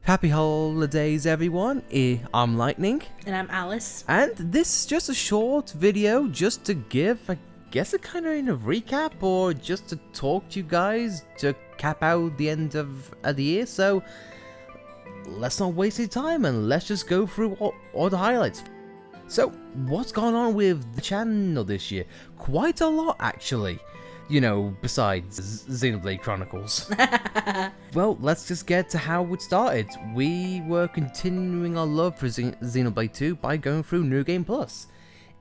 Happy holidays, everyone. I'm Lightning. And I'm Alice. And this is just a short video just to give, I guess, a kind of recap or just to talk to you guys to cap out the end of the year. So let's not waste any time and let's just go through all the highlights. So what's gone on with the channel this year? Quite a lot, actually. You know, besides Xenoblade Chronicles. Well, let's just get to how it started. We were continuing our love for Xenoblade 2 by going through New Game Plus.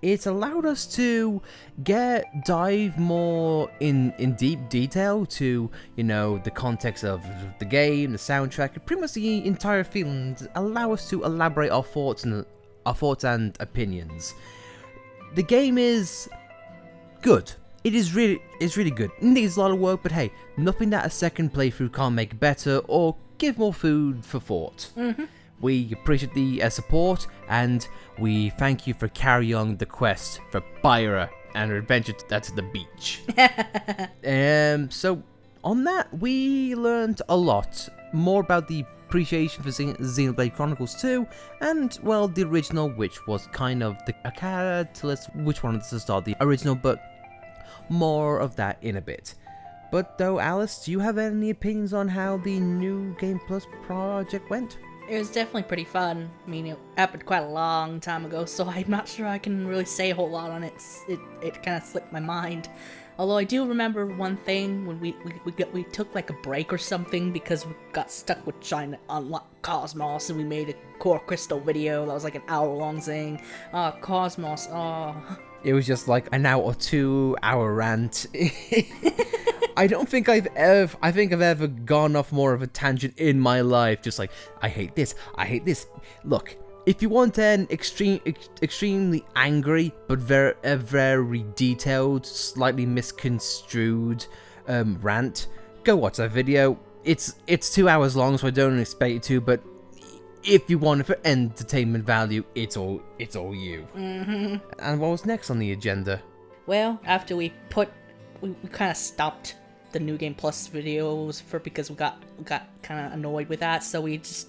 It allowed us to dive more in deep detail to, you know, the context of the game, the soundtrack, pretty much the entire feeling, allow us to elaborate our thoughts and opinions. The game is good. It's really good. It needs a lot of work, but hey, nothing that a second playthrough can't make better or give more food for thought. We appreciate the support, and we thank you for carrying on the quest for Byra and her adventure to the beach. So on that, we learned a lot more about the appreciation for Xenoblade Chronicles 2, and well, the original, which was kind of a catalyst which wanted to start the original, but more of that in a bit. But though, Alice, do you have any opinions on how the New Game Plus project went? It was definitely pretty fun. I mean, it happened quite a long time ago, so I'm not sure I can really say a whole lot on it. It kind of slipped my mind. Although I do remember one thing when we took like a break or something because we got stuck with trying to unlock Cosmos, and we made a Core Crystal video that was like an hour-long thing. Cosmos, It was just like an hour or 2 hour rant. I think I've ever gone off more of a tangent in my life. Just like, I hate this. Look, if you want an extremely angry but very detailed, slightly misconstrued rant, go watch that video. It's 2 hours long, so I don't expect you to, but if you want it for entertainment value, it's all you. And what was next on the agenda? Well, after we kind of stopped the New Game Plus videos because we got kind of annoyed with that, so we just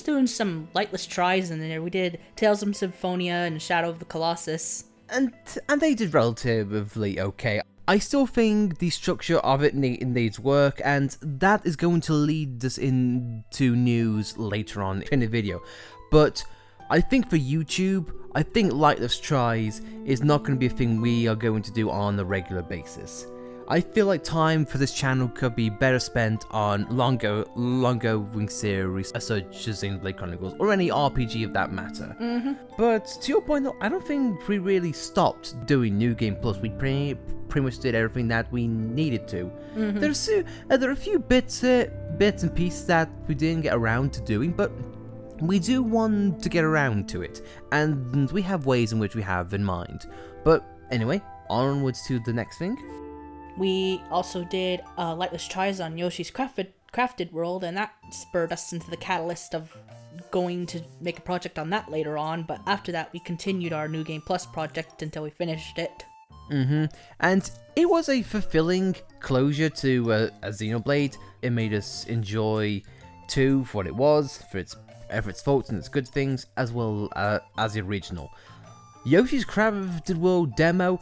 doing some lightless tries in there. We did Tales of Symphonia and Shadow of the Colossus, and they did relatively okay. I still think the structure of it needs work, and that is going to lead us into news later on in the video. But I think for YouTube, I think Lightless Tries is not going to be a thing we are going to do on a regular basis. I feel like time for this channel could be better spent on longer wing series such as Xenoblade Chronicles or any RPG of that matter. But to your point though, I don't think we really stopped doing New Game Plus. We pretty much did everything that we needed to. There are a few bits and pieces that we didn't get around to doing, but we do want to get around to it, and we have ways in which we have in mind. But anyway, onwards to the next thing. We also did Lightless Tries on Yoshi's Crafted World, and that spurred us into the catalyst of going to make a project on that later on, but after that we continued our New Game Plus project until we finished it. And it was a fulfilling closure to a Xenoblade. It made us enjoy 2 for what it was, for its faults and its good things, as well as the original. Yoshi's Crafted World demo,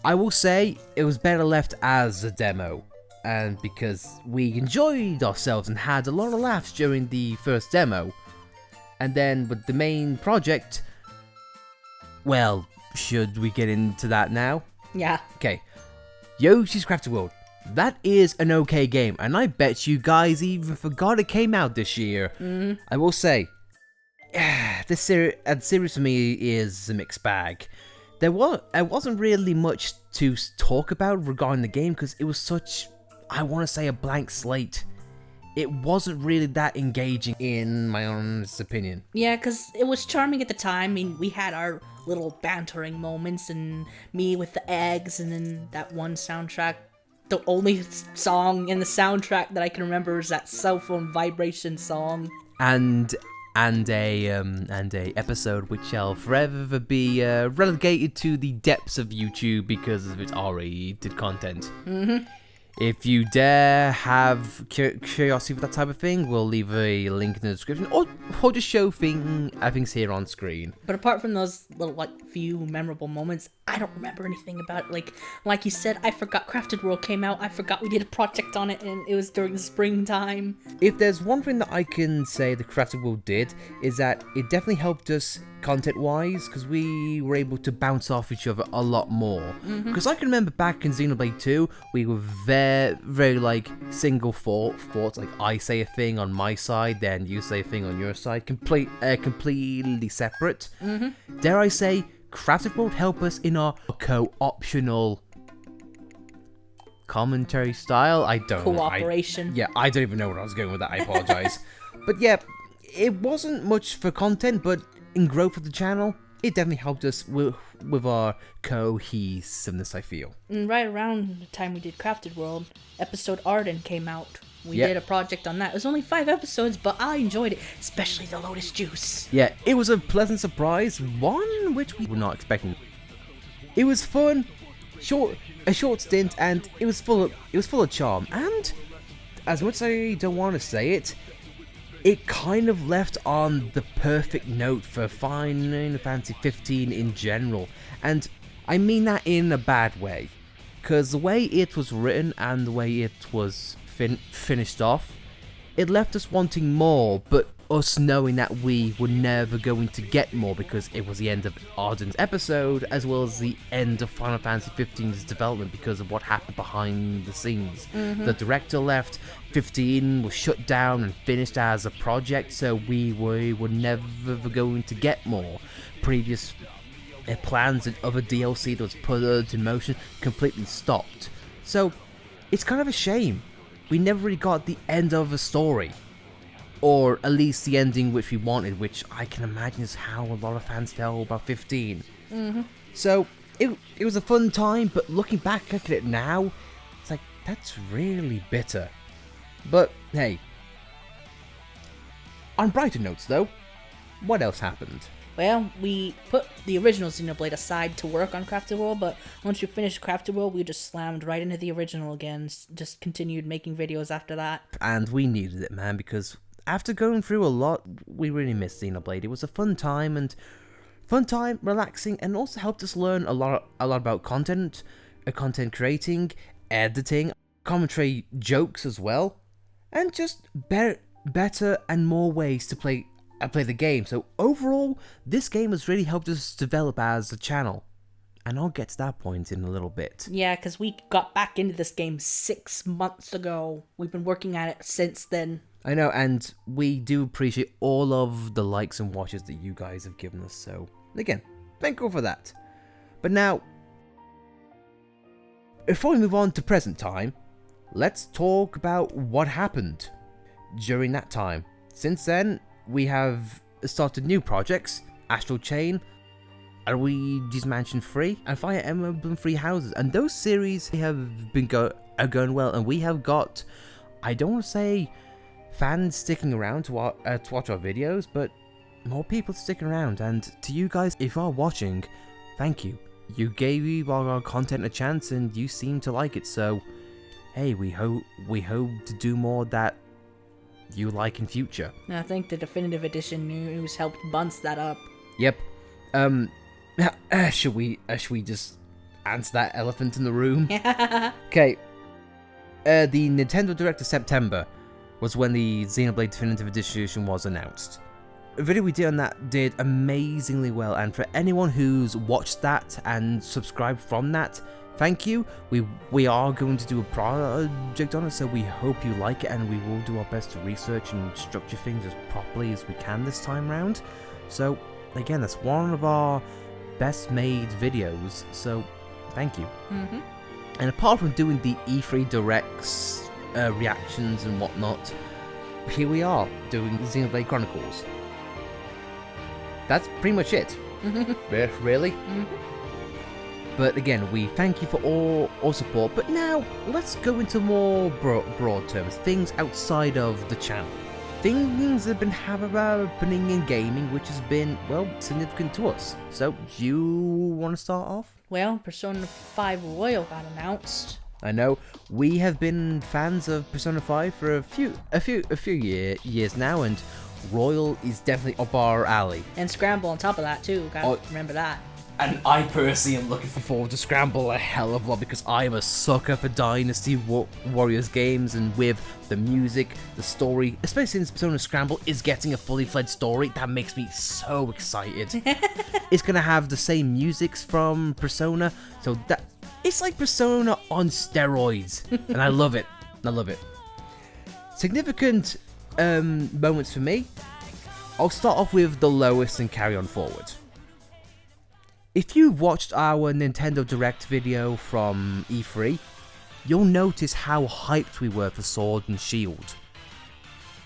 I will say it was better left as a demo, and because we enjoyed ourselves and had a lot of laughs during the first demo, and then with the main project, well, should we get into that now? Yeah. Okay, Yoshi's Crafted World. That is an okay game, and I bet you guys even forgot it came out this year. I will say, this series for me is a mixed bag. There wasn't really much to talk about regarding the game because it was such, I want to say, a blank slate. It wasn't really that engaging in my honest opinion. Yeah, because it was charming at the time. I mean, we had our little bantering moments, and me with the eggs, and then that one soundtrack. The only song in the soundtrack that I can remember is that cell phone vibration song. And a episode which shall forever be relegated to the depths of YouTube because of its R-rated content. If you dare have curiosity for that type of thing, we'll leave a link in the description, or just show things here on screen. But apart from those little few memorable moments, I don't remember anything about it. Like you said, I forgot Crafted World came out. I forgot we did a project on it, and it was during the springtime. If there's one thing that I can say the Crafted World did, is that it definitely helped us content-wise, because we were able to bounce off each other a lot more. Because I can remember back in Xenoblade 2, we were very like single thoughts, like I say a thing on my side, then you say a thing on your side, completely separate. Dare I say, Crafted World help us in our co-optional commentary style. I don't Cooperation. I don't even know where I was going with that. I apologize. But yeah, it wasn't much for content, but in growth of the channel, it definitely helped us with our cohesiveness, I feel. And right around the time we did Crafted World, episode Arden came out. We did a project on that. It was only 5 episodes, but I enjoyed it, especially the Lotus Juice. Yeah, it was a pleasant surprise, one which we were not expecting. It was fun, a short stint, and it was full of charm. And as much as I don't want to say it, it kind of left on the perfect note for Final Fantasy 15 in general. And I mean that in a bad way, because the way it was written and the way it was finished off, it left us wanting more, but us knowing that we were never going to get more, because it was the end of Arden's episode, as well as the end of Final Fantasy 15's development because of what happened behind the scenes. The director left, 15 was shut down and finished as a project, so we were never going to get more. Previous plans of a DLC that was put into motion completely stopped. So it's kind of a shame. We never really got the end of a story. Or at least the ending which we wanted, which I can imagine is how a lot of fans felt about 15. So it was a fun time, but looking back at it now, it's like, that's really bitter. But hey, on brighter notes though, what else happened? Well, we put the original Xenoblade aside to work on Crafted World, but once we finished Crafted World, we just slammed right into the original again, just continued making videos after that. And we needed it, man, because after going through a lot, we really missed Xenoblade. It was a fun time, relaxing, and also helped us learn a lot about content creating, editing, commentary, jokes as well, and just better and more ways to play the game. So overall, this game has really helped us develop as a channel, and I'll get to that point in a little bit. Yeah, because we got back into this game 6 months ago. We've been working at it since then. I know, and we do appreciate all of the likes and watches that you guys have given us, so again, thank you for that. But now, before we move on to present time, let's talk about what happened during that time. Since then, we have started new projects, Astral Chain, Luigi's Mansion 3, and Fire Emblem 3 Houses, and those series have been going well, and we have got, I don't want to say fans sticking around to watch our videos, but more people sticking around. And to you guys, if you are watching, thank you. You gave our content a chance and you seem to like it, so hey, we hope to do more that you like in future. I think the Definitive Edition news helped bunce that up. Yep. Should we just answer that elephant in the room? Okay. The Nintendo Direct of September was when the Xenoblade Definitive Edition was announced. A video we did on that did amazingly well, and for anyone who's watched that and subscribed from that, thank you. We are going to do a project on it, so we hope you like it, and we will do our best to research and structure things as properly as we can this time round. So again, that's one of our best made videos, so thank you. And apart from doing the E3 Directs, reactions and whatnot, here we are doing Xenoblade Chronicles. That's pretty much it. Really? But again, we thank you for all support, but now let's go into more broad terms, things outside of the channel. Things that have been happening in gaming which has been, well, significant to us. So, do you want to start off? Well, Persona 5 Royal got announced. I know we have been fans of Persona 5 for a few years now, and Royal is definitely up our alley. And Scramble on top of that too. Gotta remember that. And I personally am looking forward to Scramble a hell of a lot because I am a sucker for Dynasty Warriors games, and with the music, the story, especially since Persona Scramble is getting a fully fledged story, that makes me so excited. It's gonna have the same musics from Persona, so that it's like Persona on steroids, and I love it. I love it. Significant moments for me. I'll start off with the lowest and carry on forward. If you watched our Nintendo Direct video from E3, you'll notice how hyped we were for Sword and Shield.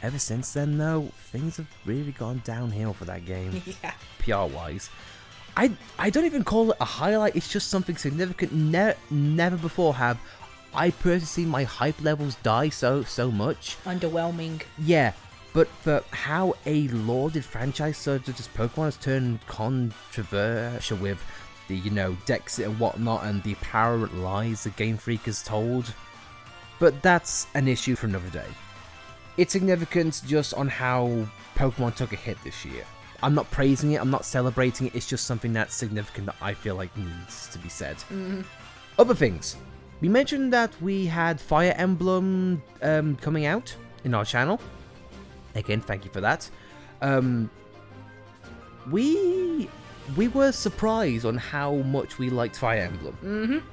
Ever since then though, things have really gone downhill for that game, Yeah. PR-wise. I don't even call it a highlight, it's just something significant. Never before have I personally seen my hype levels die so much. Underwhelming. Yeah. But for how a lauded franchise such as Pokemon has turned controversial with the, Dexit and whatnot and the apparent lies the Game Freak has told. But that's an issue for another day. It's significant just on how Pokemon took a hit this year. I'm not praising it, I'm not celebrating it, it's just something that's significant that I feel like needs to be said. Other things. We mentioned that we had Fire Emblem coming out in our channel. Again, thank you for that. We were surprised on how much we liked Fire Emblem.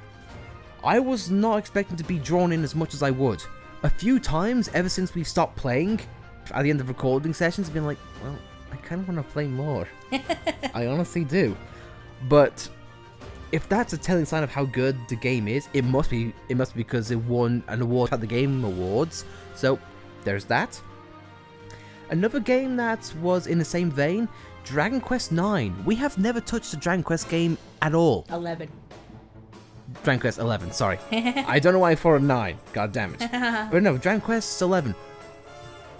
I was not expecting to be drawn in as much as I would. A few times, ever since we stopped playing, at the end of recording sessions, I've been like, well, I kind of want to play more. I honestly do. But if that's a telling sign of how good the game is, it must be because it won an award at the Game Awards. So there's that. Another game that was in the same vein, Dragon Quest IX. We have never touched a Dragon Quest game at all. 11. Dragon Quest 11, sorry. I don't know why I thought 9, god damn it. But no, Dragon Quest 11.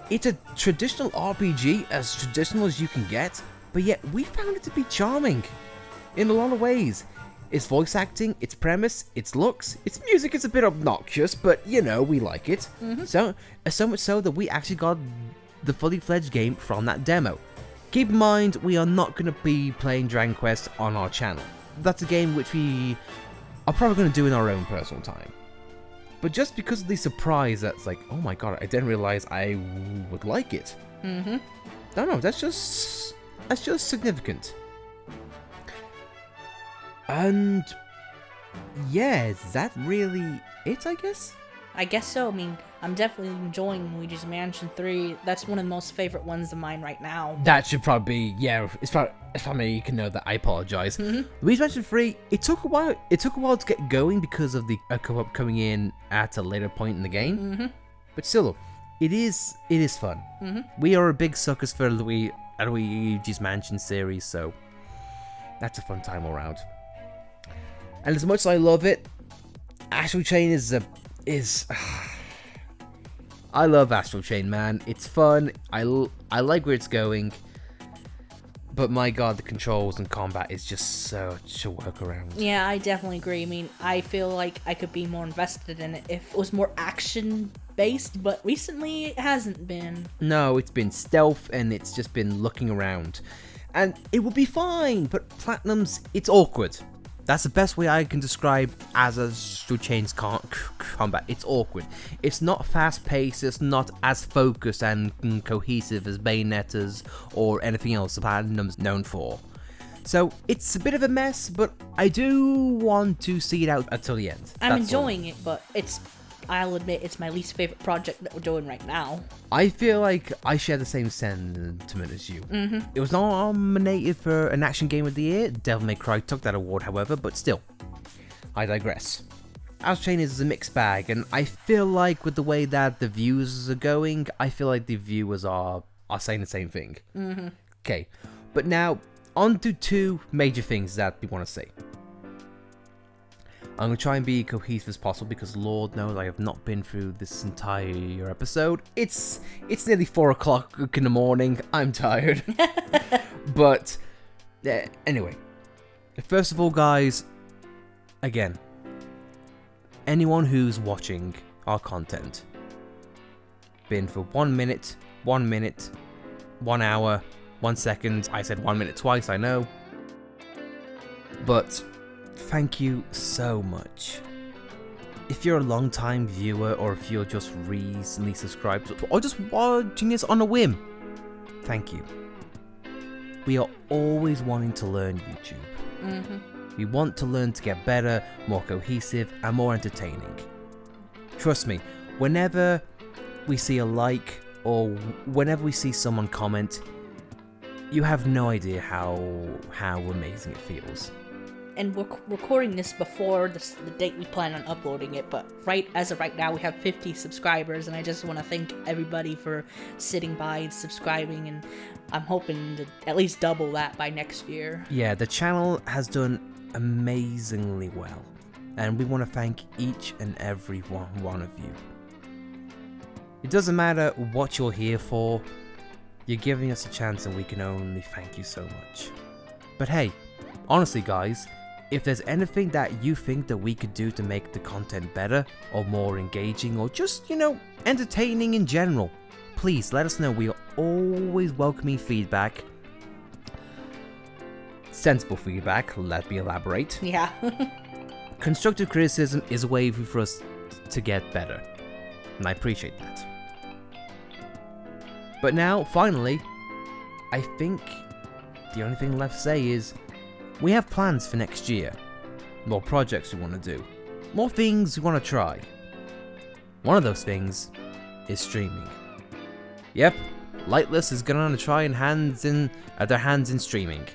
It's a traditional RPG, as traditional as you can get, but yet we found it to be charming in a lot of ways. Its voice acting, its premise, its looks, its music is a bit obnoxious, but we like it. So much so that we actually got the fully fledged game from that demo. Keep in mind, we are not going to be playing Dragon Quest on our channel. That's a game which we are probably going to do in our own personal time. But just because of the surprise that's like, oh my god, I didn't realize I would like it. No, that's just significant. And yeah, is that really it, I guess? I guess so. I mean, I'm definitely enjoying Luigi's Mansion 3. That's one of the most favorite ones of mine right now. That should probably be, yeah, it's probably you can know that I apologize. Luigi's Mansion 3, it took a while to get going because of the co-op coming in at a later point in the game. But still, it is fun. We are a big suckers for Luigi's Mansion series, so that's a fun time around. And as much as I love it, Astral Chain is I love Astral Chain, man. It's fun. I like where it's going. But my god, the controls and combat is just such a workaround. Yeah, I definitely agree. I mean, I feel like I could be more invested in it if it was more action-based, but recently it hasn't been. No, it's been stealth and it's just been looking around. And it would be fine, but Platinum's, it's awkward. That's the best way I can describe Astral Chain's combat. It's awkward. It's not fast-paced, it's not as focused and cohesive as Bayonetta's or anything else the Platinum's known for. So it's a bit of a mess, but I do want to see it out until the end. I'm enjoying it, but I'll admit it's my least favorite project that we're doing right now. I feel like I share the same sentiment as you. It was nominated for an Action Game of the Year. Devil May Cry took that award, however, but still, I digress. Astral Chain is a mixed bag, and I feel like with the way that the views are going, I feel like the viewers are saying the same thing. Okay, but now on to two major things that we want to say. I'm going to try and be cohesive as possible because Lord knows I have not been through this entire episode. It's nearly 4 o'clock in the morning. I'm tired. But anyway, first of all, guys, again, anyone who's watching our content. Been for 1 minute, 1 minute, 1 hour, 1 second. I said 1 minute twice, I know. But thank you so much. If you're a long-time viewer, or if you're just recently subscribed, or just watching this on a whim, thank you. We are always wanting to learn YouTube. We want to learn to get better, more cohesive, and more entertaining. Trust me, whenever we see a like, or whenever we see someone comment, you have no idea how amazing it feels. And we're recording this before the date we plan on uploading it, but as of right now, we have 50 subscribers, and I just want to thank everybody for sitting by and subscribing, and I'm hoping to at least double that by next year. Yeah, the channel has done amazingly well, and we want to thank each and every one of you. It doesn't matter what you're here for, you're giving us a chance, and we can only thank you so much. But hey, honestly guys, if there's anything that you think that we could do to make the content better, or more engaging, or just, entertaining in general, please let us know. We are always welcoming feedback. Sensible feedback, let me elaborate. Yeah. Constructive criticism is a way for us to get better, and I appreciate that. But now, finally, I think the only thing left to say is, we have plans for next year. More projects we want to do. More things we want to try. One of those things is streaming. Yep, Lightless is going to try and their hands in streaming.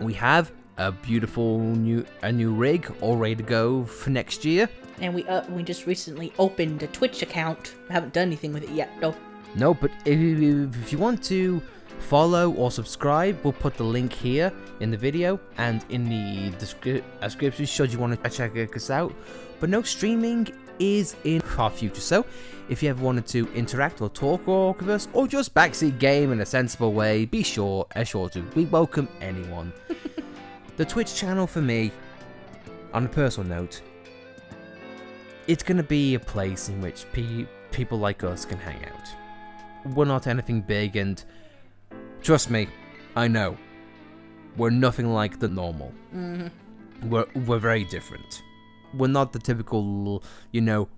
We have a beautiful new rig all ready to go for next year. And we just recently opened a Twitch account. We haven't done anything with it yet, though. No, but if you want to follow or subscribe, we'll put the link here in the video and in the description should you want to check us out. But no, streaming is in our future, so if you ever wanted to interact or talk with us, or just backseat game in a sensible way, be sure to. We welcome anyone. The Twitch channel for me, on a personal note, it's going to be a place in which people like us can hang out. We're not anything big, and trust me, I know. We're nothing like the normal. We're very different. We're not the typical, wacky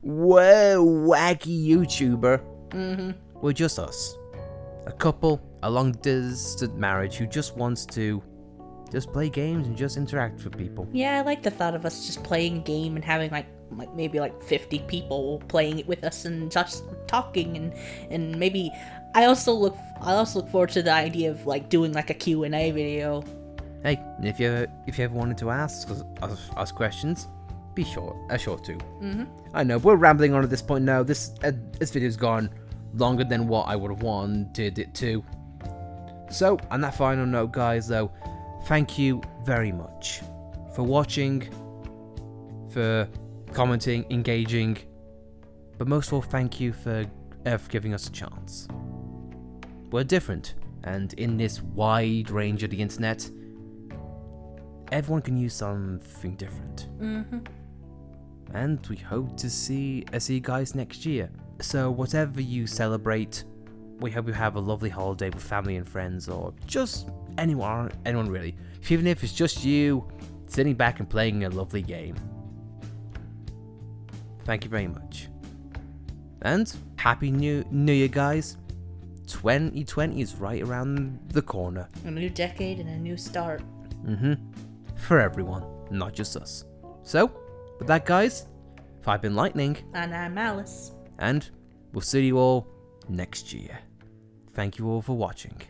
YouTuber. We're just us. A couple, a long-distance marriage who just wants to just play games and just interact with people. Yeah, I like the thought of us just playing a game and having maybe 50 people playing it with us and just talking and maybe I also look forward to the idea of doing a Q&A video. Hey, if you ever wanted to ask us questions, be sure to. I know we're rambling on at this point now. This video's gone longer than what I would have wanted it to. So on that final note, guys, though, thank you very much for watching, for commenting, engaging, but most of all, thank you for giving us a chance. We're different, and in this wide range of the internet, everyone can use something different. And we hope to see you guys next year. So whatever you celebrate, we hope you have a lovely holiday with family and friends, or just anyone really. Even if it's just you sitting back and playing a lovely game. Thank you very much. And Happy New Year, guys. 2020 is right around the corner. A new decade and a new start. For everyone, not just us. So, with that, guys, I've been Lightning. And I'm Malice. And we'll see you all next year. Thank you all for watching.